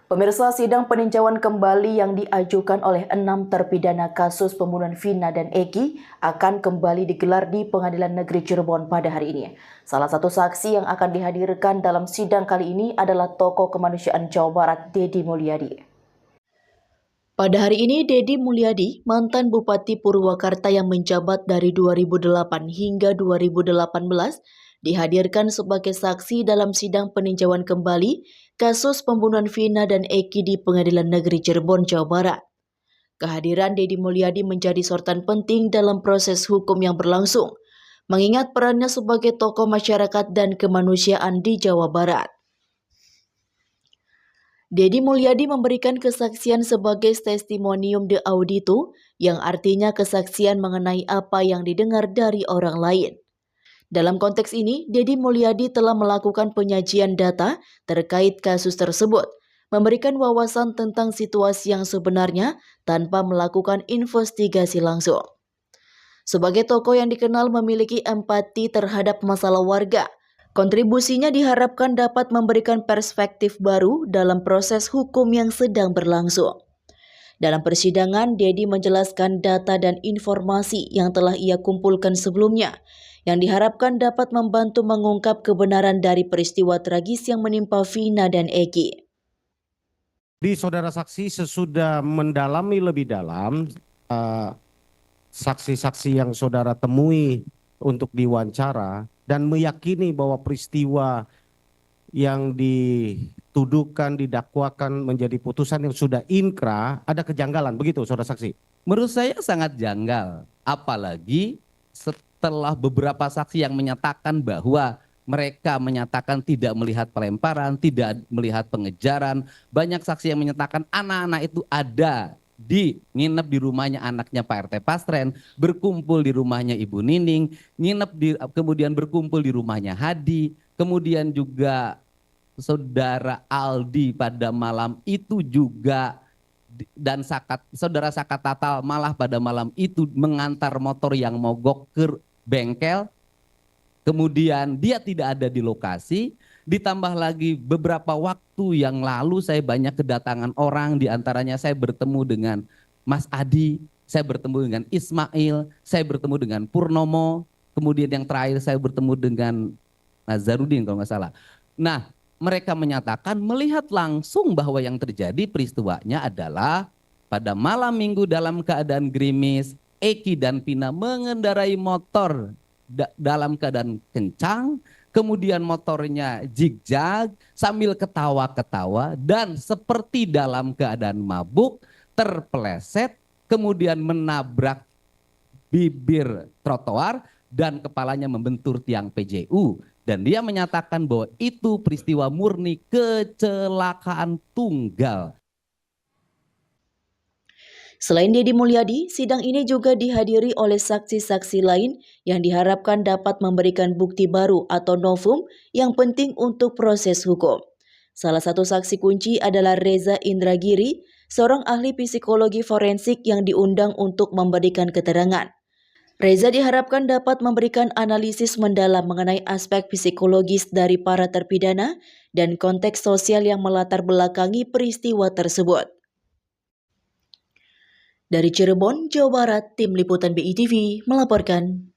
Pemirsa, sidang peninjauan kembali yang diajukan oleh 6 terpidana kasus pembunuhan Vina dan Eki akan kembali digelar di Pengadilan Negeri Cirebon pada hari ini. Salah satu saksi yang akan dihadirkan dalam sidang kali ini adalah tokoh kemanusiaan Jawa Barat, Deddy Mulyadi. Pada hari ini, Deddy Mulyadi, mantan Bupati Purwakarta yang menjabat dari 2008 hingga 2018, dihadirkan sebagai saksi dalam sidang peninjauan kembali kasus pembunuhan Vina dan Eki di Pengadilan Negeri Cirebon, Jawa Barat. Kehadiran Deddy Mulyadi menjadi sorotan penting dalam proses hukum yang berlangsung, mengingat perannya sebagai tokoh masyarakat dan kemanusiaan di Jawa Barat. Deddy Mulyadi memberikan kesaksian sebagai testimonium de audito, yang artinya kesaksian mengenai apa yang didengar dari orang lain. Dalam konteks ini, Deddy Mulyadi telah melakukan penyajian data terkait kasus tersebut, memberikan wawasan tentang situasi yang sebenarnya tanpa melakukan investigasi langsung. Sebagai tokoh yang dikenal memiliki empati terhadap masalah warga, kontribusinya diharapkan dapat memberikan perspektif baru dalam proses hukum yang sedang berlangsung. Dalam persidangan, Deddy menjelaskan data dan informasi yang telah ia kumpulkan sebelumnya, yang diharapkan dapat membantu mengungkap kebenaran dari peristiwa tragis yang menimpa Vina dan Eki. Di saudara saksi sesudah mendalami lebih dalam saksi-saksi yang saudara temui untuk diwawancara dan meyakini bahwa peristiwa yang dituduhkan, didakwakan menjadi putusan yang sudah inkrah, ada kejanggalan, begitu saudara saksi? Menurut saya sangat janggal, apalagi setelah beberapa saksi yang menyatakan bahwa mereka menyatakan tidak melihat pelemparan, tidak melihat pengejaran. Banyak saksi yang menyatakan anak-anak itu ada nginep di rumahnya anaknya Pak RT Pastren, berkumpul di rumahnya Ibu Nining, kemudian berkumpul di rumahnya Hadi, kemudian juga saudara Aldi pada malam itu juga, dan saudara Sakat Tatal malah pada malam itu mengantar motor yang mogok ke bengkel. Kemudian dia tidak ada di lokasi, ditambah lagi beberapa waktu yang lalu saya banyak kedatangan orang, diantaranya saya bertemu dengan Mas Adi, saya bertemu dengan Ismail, saya bertemu dengan Purnomo, kemudian yang terakhir saya bertemu dengan Nazarudin kalau nggak salah. Nah, mereka menyatakan melihat langsung bahwa yang terjadi peristiwanya adalah pada malam minggu dalam keadaan gerimis, Eki dan Vina mengendarai motor dalam keadaan kencang, kemudian motornya zigzag sambil ketawa-ketawa dan seperti dalam keadaan mabuk, terpeleset, kemudian menabrak bibir trotoar dan kepalanya membentur tiang PJU. Dan dia menyatakan bahwa itu peristiwa murni kecelakaan tunggal. Selain Deddy Mulyadi, sidang ini juga dihadiri oleh saksi-saksi lain yang diharapkan dapat memberikan bukti baru atau novum yang penting untuk proses hukum. Salah satu saksi kunci adalah Reza Indragiri, seorang ahli psikologi forensik yang diundang untuk memberikan keterangan. Reza diharapkan dapat memberikan analisis mendalam mengenai aspek psikologis dari para terpidana dan konteks sosial yang melatar belakangi peristiwa tersebut. Dari Cirebon, Jawa Barat, Tim Liputan BITV melaporkan.